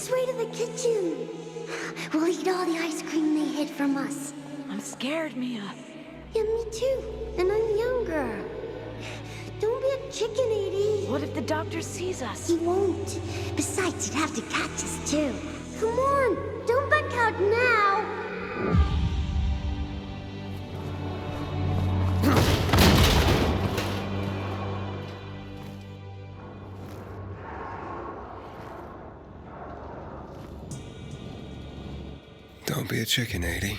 this way to the kitchen. We'll eat all the ice cream they hid from us. I'm scared, Mia. Yeah, me too. And I'm younger. Don't be a chicken, Aiden. What if the doctor sees us? He won't. Besides, he'd have to catch us too. Come on, don't back out now. Don't be a chicken, Aiden.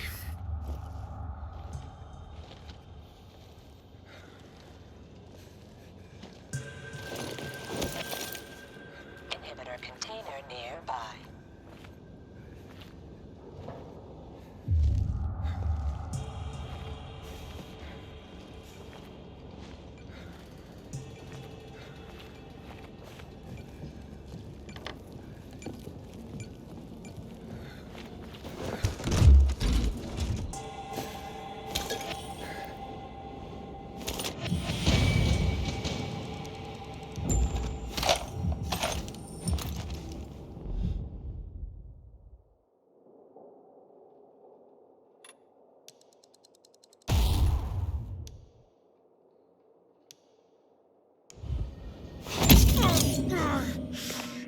Inhibitor container nearby.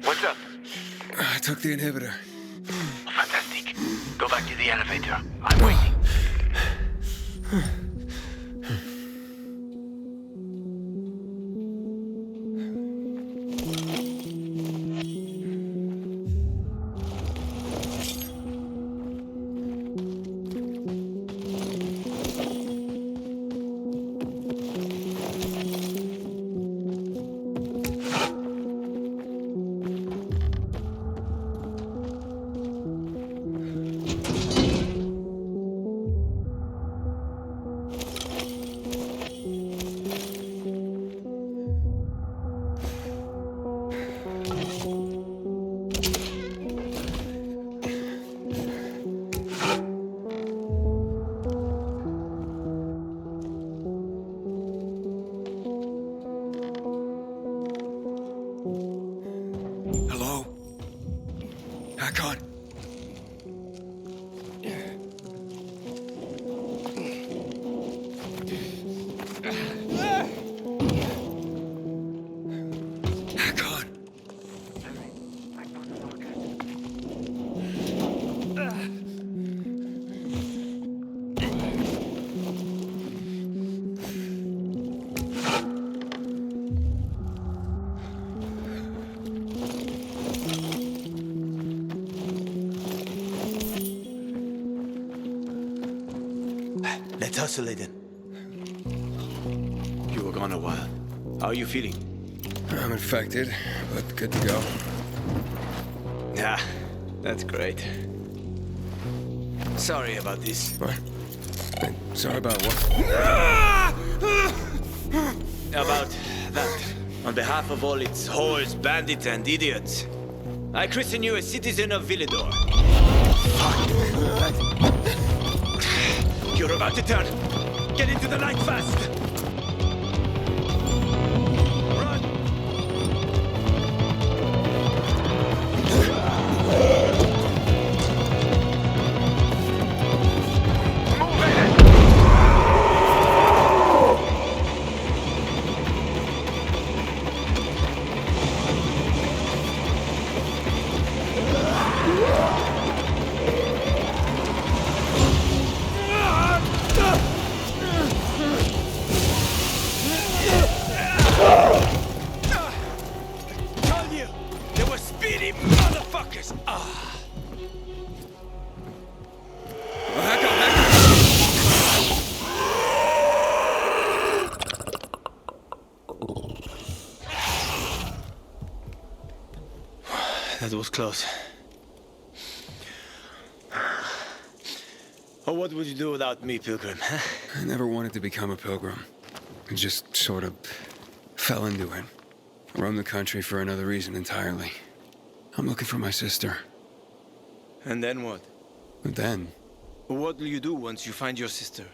What's up? I took the inhibitor. Fantastic. Go back to the elevator. I'm waiting. Hello? Hack on. Hack on. Let's hustle, Aiden. You were gone a while. How are you feeling? I'm infected, but good to go. Yeah, that's great. Sorry about this. What? Hey, sorry about what? About that. On behalf of all its whores, bandits, and idiots, I christen you a citizen of Villador. You're about to turn. Get into the light fast. Run! Told you, they were speedy motherfuckers. Hack on, hack That was close. Oh, what would you do without me, Pilgrim? Huh? I never wanted to become a pilgrim. I just sort of fell into it. I roamed the country for another reason entirely. I'm looking for my sister. And then what? But then, What will you do once you find your sister?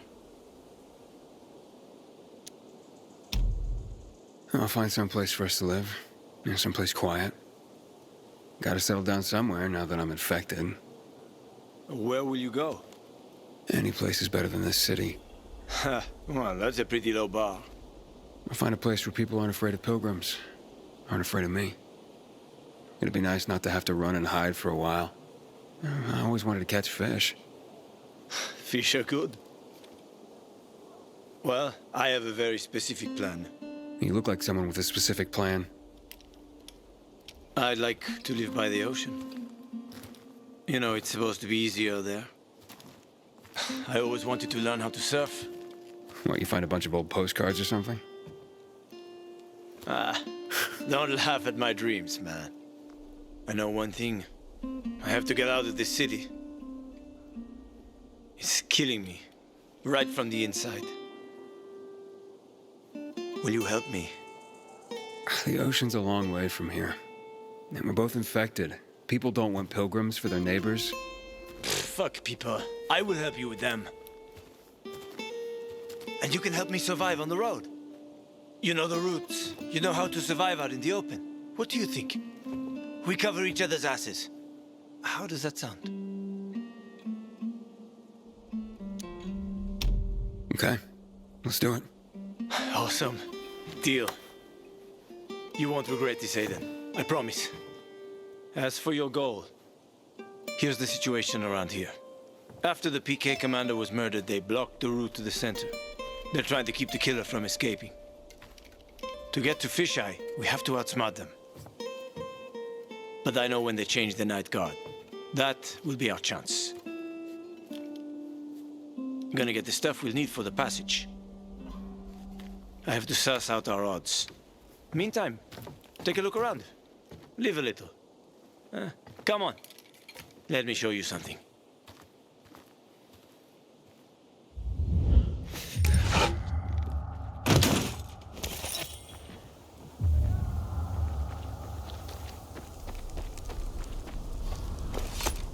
I'll find some place for us to live. Someplace quiet. Gotta settle down somewhere now that I'm infected. Where will you go? Any place is better than this city. Ha, well, that's a pretty low bar. I'll find a place where people aren't afraid of pilgrims. Aren't afraid of me. It'd be nice not to have to run and hide for a while. I always wanted to catch fish. Fish are good. Well, I have a very specific plan. You look like someone with a specific plan. I'd like to live by the ocean. You know, it's supposed to be easier there. I always wanted to learn how to surf. What, you find a bunch of old postcards or something? Ah, don't laugh at my dreams, man. I know one thing. I have to get out of this city. It's killing me, right from the inside. Will you help me? The ocean's a long way from here. And we're both infected. People don't want pilgrims for their neighbors. Fuck people. I will help you with them. And you can help me survive on the road. You know the routes. You know how to survive out in the open. What do you think? We cover each other's asses. How does that sound? Okay, let's do it. Awesome. Deal. You won't regret this, Aiden. I promise. As for your goal, here's the situation around here. After the PK commander was murdered, they blocked the route to the center. They're trying to keep the killer from escaping. To get to Fisheye, we have to outsmart them. But I know when they change the night guard. That will be our chance. I'm gonna get the stuff we'll need for the passage. I have to suss out our odds. Meantime, take a look around. Live a little. Come on. Let me show you something.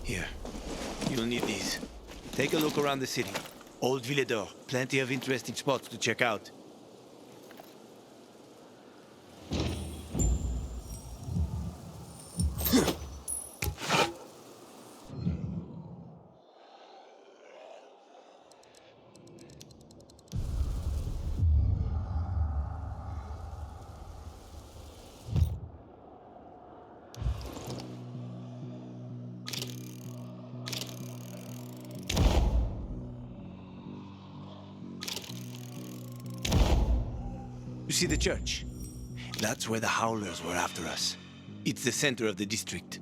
Here. You'll need these. Take a look around the city. Old Villador. Plenty of interesting spots to check out. You see the church? That's where the Howlers were after us. It's the center of the district.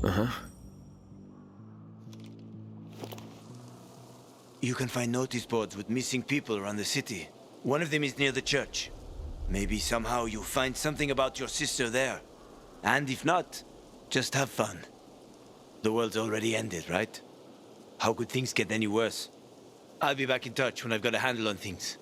Uh-huh. You can find notice boards with missing people around the city. One of them is near the church. Maybe somehow you'll find something about your sister there. And if not, just have fun. The world's already ended, right? How could things get any worse? I'll be back in touch when I've got a handle on things.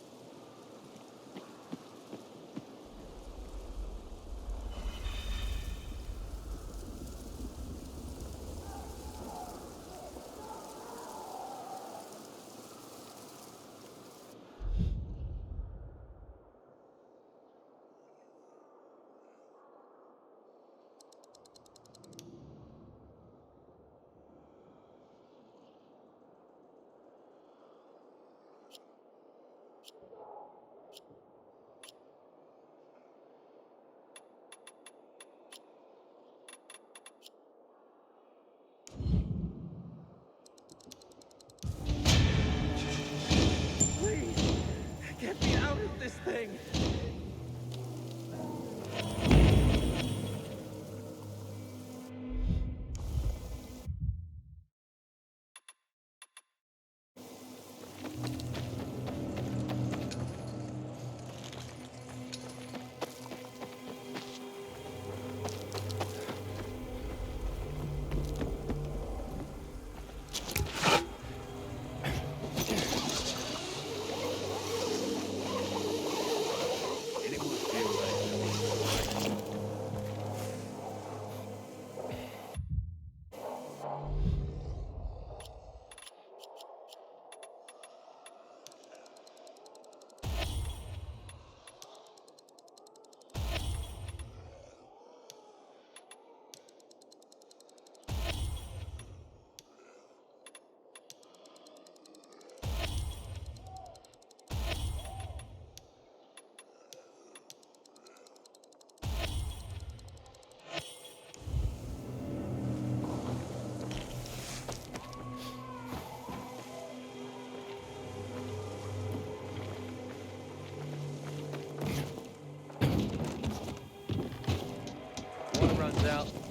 Get me out of this thing!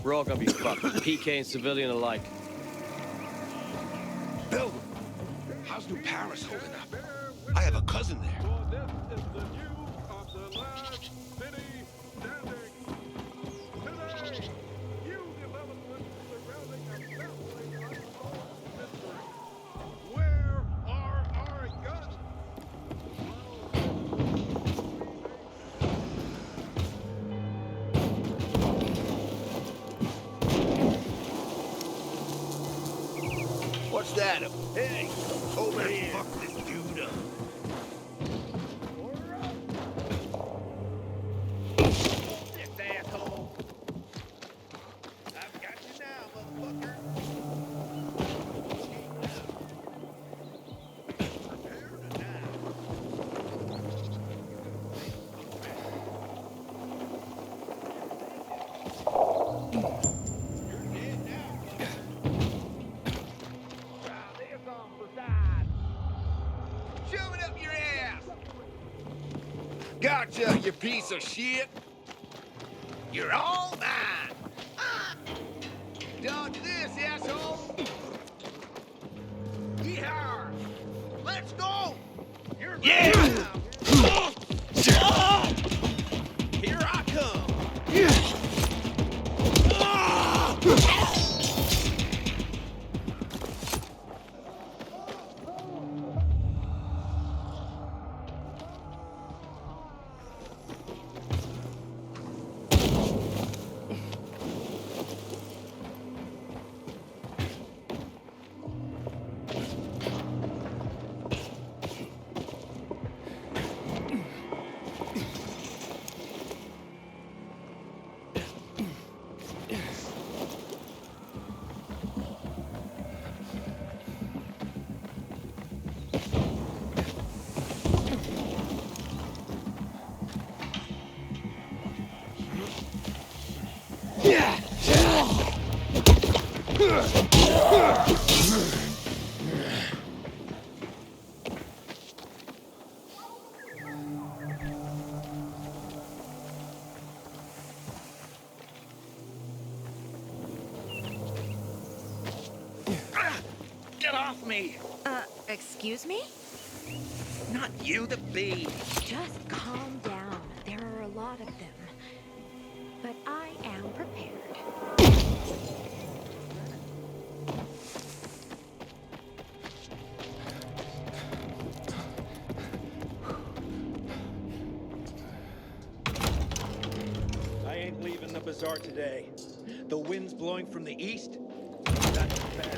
We're all gonna be fucked, PK and civilian alike. Pilgrim, how's New Paris holding up? I have a cousin there. What's that? Hey, over here. Fuck this dude up. This asshole. I've got you now, motherfucker. Prepare to die. Shove it up your ass! Gotcha, you piece of shit! You're all mine! Dodge this, asshole! Yeehaw! Let's go! Yeah! Here I come! Get off me! Excuse me? Not you, the bee! Just calm down. There are a lot of them. But I am prepared. I ain't leaving the bazaar today. The wind's blowing from the east. That's bad.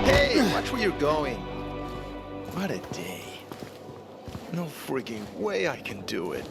Hey, watch where you're going. What a day. No freaking way I can do it.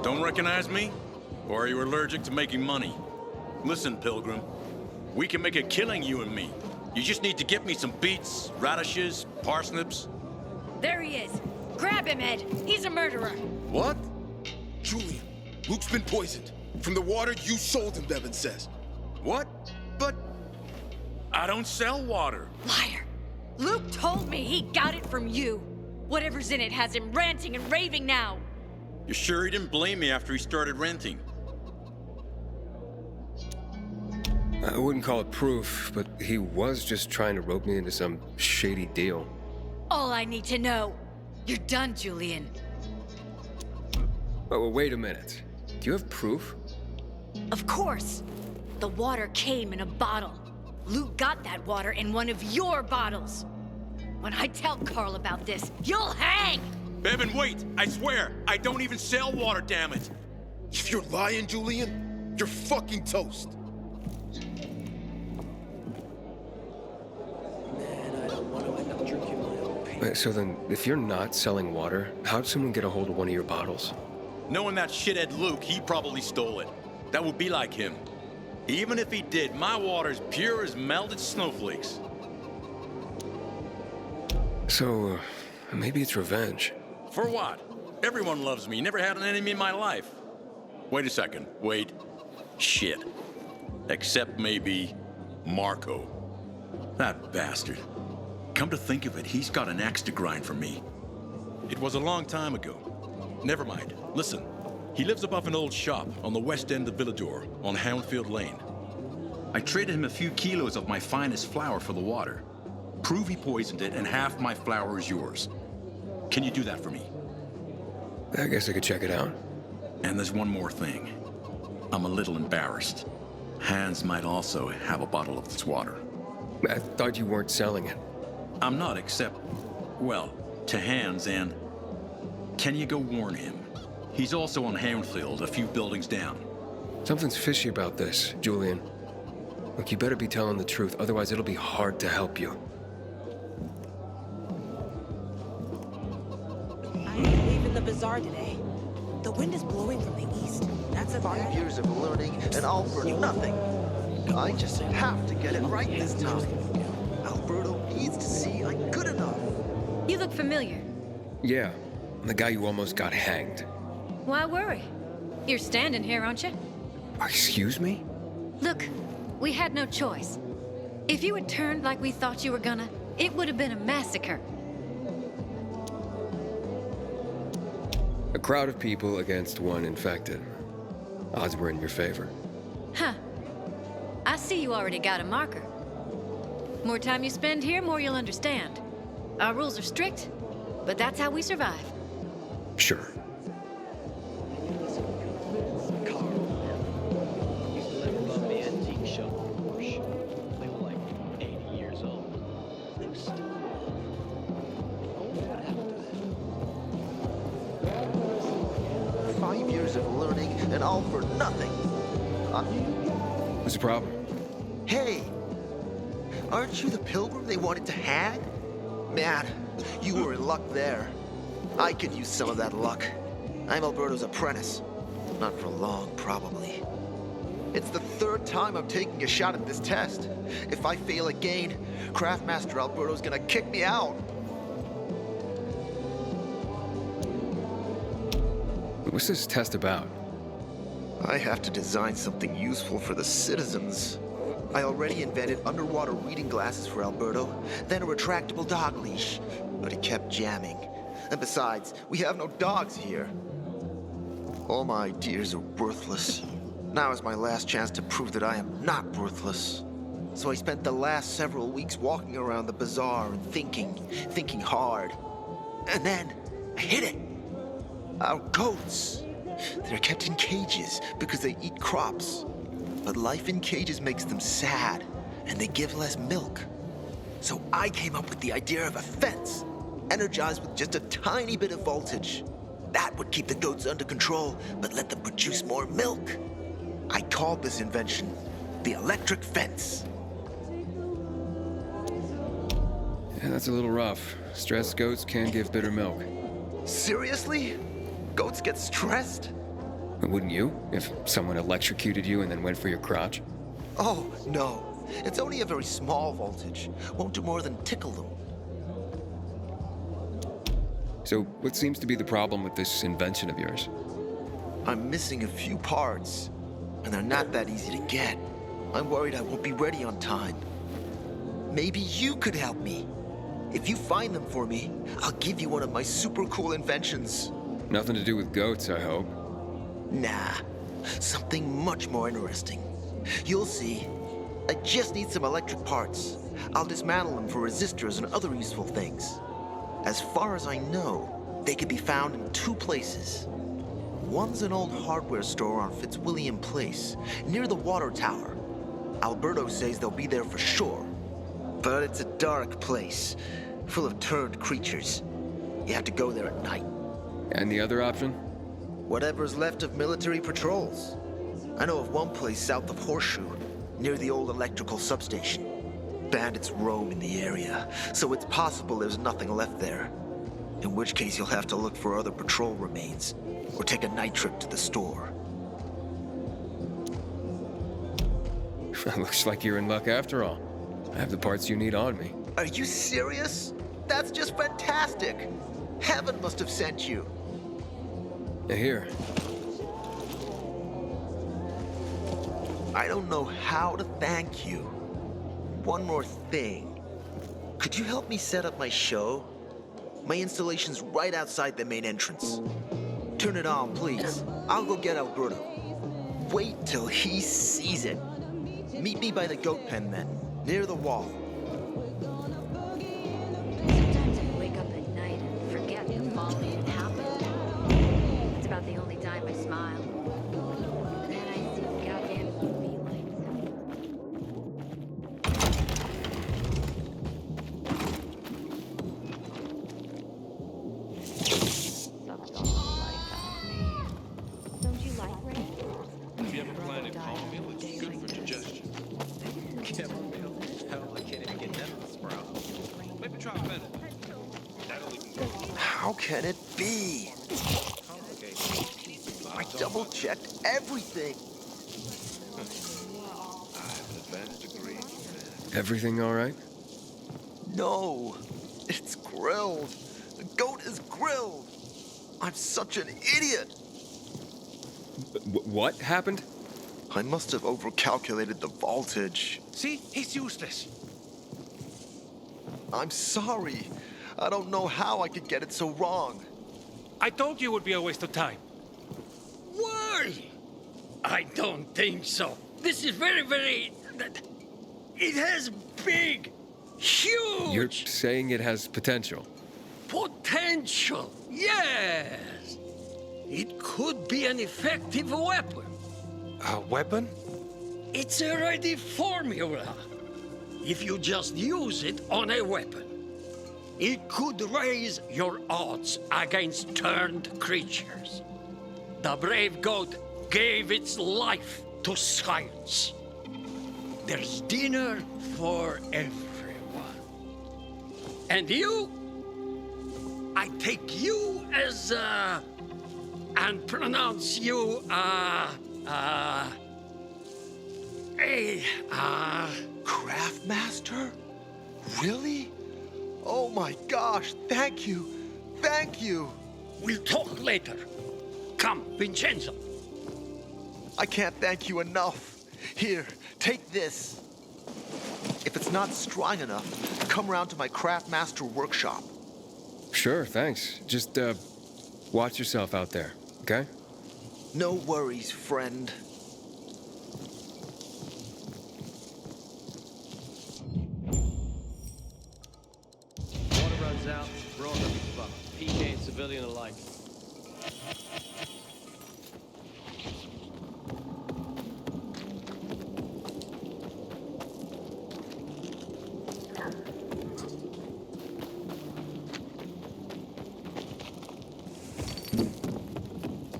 Don't recognize me? Or are you allergic to making money? Listen, Pilgrim. We can make a killing, you and me. You just need to get me some beets, radishes, parsnips. There he is. Grab him, Ed. He's a murderer. What? Julian, Luke's been poisoned. From the water you sold him, Devin says. What? But I don't sell water. Liar. Luke told me he got it from you. Whatever's in it has him ranting and raving now. You sure he didn't blame me after he started renting? I wouldn't call it proof, but he was just trying to rope me into some shady deal. All I need to know. You're done, Julian. Oh, well, wait a minute. Do you have proof? Of course. The water came in a bottle. Luke got that water in one of your bottles. When I tell Carl about this, you'll hang! Bevan, wait! I swear, I don't even sell water, damn it! If you're lying, Julian, you're fucking toast. Wait, so then, if you're not selling water, how'd someone get a hold of one of your bottles? Knowing that shithead Luke, he probably stole it. That would be like him. Even if he did, my water's pure as melted snowflakes. So, maybe it's revenge. For what? Everyone loves me. Never had an enemy in my life. Wait a second. Wait. Shit. Except maybe Marco. That bastard. Come to think of it, he's got an axe to grind for me. It was a long time ago. Never mind. Listen. He lives above an old shop on the west end of Villador on Houndfield Lane. I traded him a few kilos of my finest flour for the water. Prove he poisoned it and half my flour is yours. Can you do that for me? I guess I could check it out. And there's one more thing. I'm a little embarrassed. Hans might also have a bottle of this water. I thought you weren't selling it. I'm not, except, well, to Hans and... Can you go warn him? He's also on Houndfield, a few buildings down. Something's fishy about this, Julian. Look, you better be telling the truth, otherwise it'll be hard to help you. I ain't leaving the bazaar today. The wind is blowing from the east. That's about 5 years of learning and all for nothing. I just have to get it right this time. Alberto needs to see I'm good enough. You look familiar. Yeah, the guy who almost got hanged. Why worry? You're standing here, aren't you? Excuse me? Look, we had no choice. If you had turned like we thought you were gonna, it would have been a massacre. A crowd of people against one infected. Odds were in your favor. Huh. I see you already got a marker. More time you spend here, more you'll understand. Our rules are strict, but that's how we survive. Sure. And all for nothing. What's the problem? Hey, aren't you the pilgrim they wanted to hang? Man, you were in luck there. I could use some of that luck. I'm Alberto's apprentice. Not for long, probably. It's the third time I'm taking a shot at this test. If I fail again, Craftmaster Alberto's gonna kick me out. What's this test about? I have to design something useful for the citizens. I already invented underwater reading glasses for Alberto, then a retractable dog leash, but he kept jamming. And besides, we have no dogs here. All my ideas are worthless. Now is my last chance to prove that I am not worthless. So I spent the last several weeks walking around the bazaar and thinking hard. And then I hit it. Our goats. They're kept in cages because they eat crops. But life in cages makes them sad, and they give less milk. So I came up with the idea of a fence, energized with just a tiny bit of voltage. That would keep the goats under control, but let them produce more milk. I called this invention the electric fence. Yeah, that's a little rough. Stressed goats can give bitter milk. Seriously? Goats get stressed? Wouldn't you, if someone electrocuted you and then went for your crotch? Oh, no. It's only a very small voltage. Won't do more than tickle them. So, what seems to be the problem with this invention of yours? I'm missing a few parts, and they're not that easy to get. I'm worried I won't be ready on time. Maybe you could help me. If you find them for me, I'll give you one of my super cool inventions. Nothing to do with goats, I hope. Nah, something much more interesting. You'll see. I just need some electric parts. I'll dismantle them for resistors and other useful things. As far as I know, they can be found in two places. One's an old hardware store on Fitzwilliam Place, near the water tower. Alberto says they'll be there for sure. But it's a dark place, full of turned creatures. You have to go there at night. And the other option? Whatever's left of military patrols. I know of one place south of Horseshoe, near the old electrical substation. Bandits roam in the area, so it's possible there's nothing left there. In which case you'll have to look for other patrol remains, or take a night trip to the store. Looks like you're in luck after all. I have the parts you need on me. Are you serious? That's just fantastic! Heaven must have sent you. Here. I don't know how to thank you. One more thing. Could you help me set up my show? My installation's right outside the main entrance. Turn it on, please. I'll go get Alberto. Wait till he sees it. Meet me by the goat pen then, near the wall. Sometimes I wake up at night and forget the fall even happened. It's about the only time I smile. Then I see goddamn UV lights. Sucked all the life out of me. Don't you like rain? If you ever plan a calm meal, it's good for digestion. Chamomile? Hell, I can't even get that in the sprout. Maybe try fennel. That'll even go. How can it be? I double-checked everything. I have an advanced degree. Everything all right? No, it's grilled. The goat is grilled. I'm such an idiot. What happened? I must have overcalculated the voltage. See? He's useless. I'm sorry. I don't know how I could get it so wrong. I told you it would be a waste of time. Why? I don't think so. This is very... It has big, huge... You're saying it has potential? Potential, yes. It could be an effective weapon. A weapon? It's a ready formula. If you just use it on a weapon, it could raise your odds against turned creatures. The brave goat gave its life to science. There's dinner for everyone. And you? I take you as, and pronounce you, Craftmaster? Really? Oh my gosh, thank you. Thank you. We'll talk later. Come, Vincenzo. I can't thank you enough. Here, take this. If it's not strong enough, come round to my Craftmaster workshop. Sure, thanks. Just, watch yourself out there, okay? No worries, friend. Guns out, roll up the fuck. PK and civilian alike.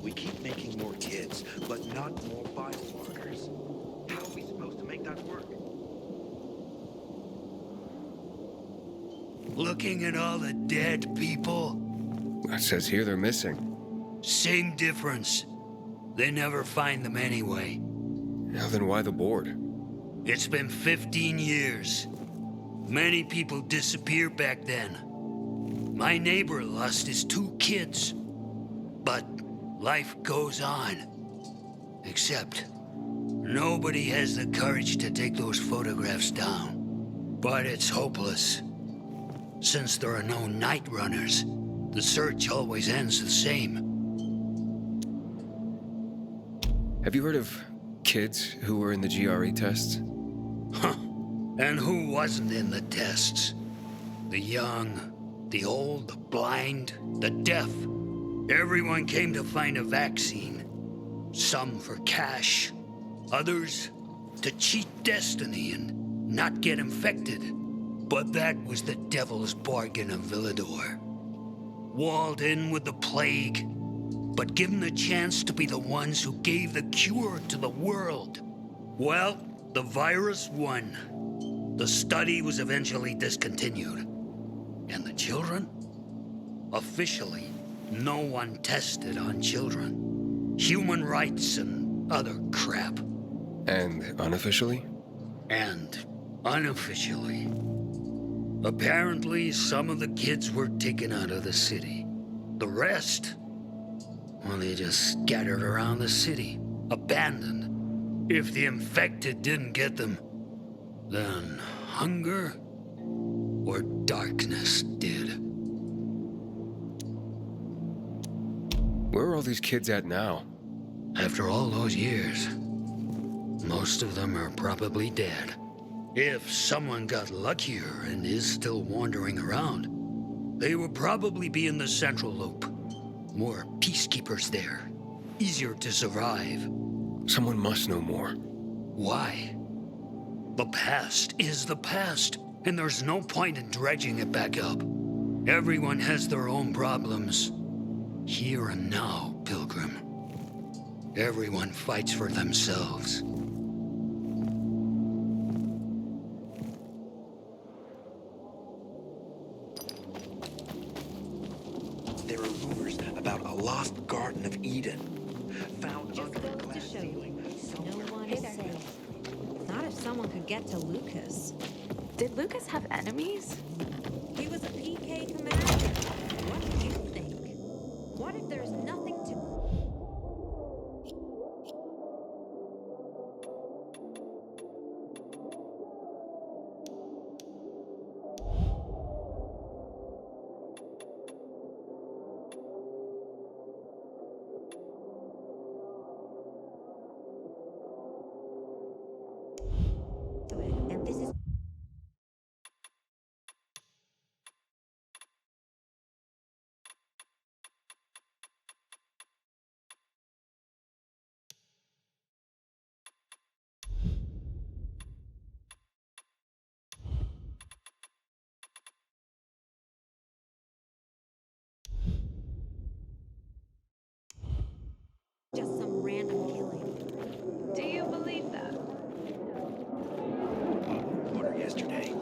We keep making more kids, but not more biomarkers. How are we supposed to make that work? Looking at all the dead people, It says here they're missing. same difference. They never find them anyway. Now then why the board? It's been 15 years. Many people disappeared back then. My neighbor lost his 2 kids. But life goes on. Except, nobody has the courage to take those photographs down. But it's hopeless. Since there are no night runners, the search always ends the same. Have you heard of kids who were in the GRE tests? Huh. And who wasn't in the tests? The young, the old, the blind, the deaf. Everyone came to find a vaccine. Some for cash, others to cheat destiny and not get infected. But that was the devil's bargain of Villador. Walled in with the plague, but given the chance to be the ones who gave the cure to the world. Well, the virus won. The study was eventually discontinued. And the children? Officially, no one tested on children. Human rights and other crap. And unofficially? And unofficially. Apparently, some of the kids were taken out of the city. The rest, well, they just scattered around the city, abandoned. If the infected didn't get them, then hunger or darkness did. Where are all these kids at now? After all those years, most of them are probably dead. If someone got luckier and is still wandering around, they will probably be in the Central Loop. More peacekeepers there. Easier to survive. Someone must know more. Why? The past is the past, and there's no point in dredging it back up. Everyone has their own problems. Here and now, Pilgrim. Everyone fights for themselves. There are rumors about a lost Garden of Eden. Found Just under a goes to glass show ceiling you, no somewhere. one is safe. Not if someone could get to Lucas. Did Lucas have enemies? He was a PK commander. What do you think? What if there's nothing to... And this is... just some random killing. Do you believe that? Water yesterday.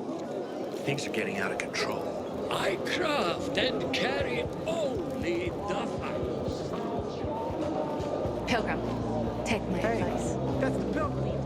Things are getting out of control. I craft and carry only the facts. Pilgrim, take my advice. That's the Pilgrim.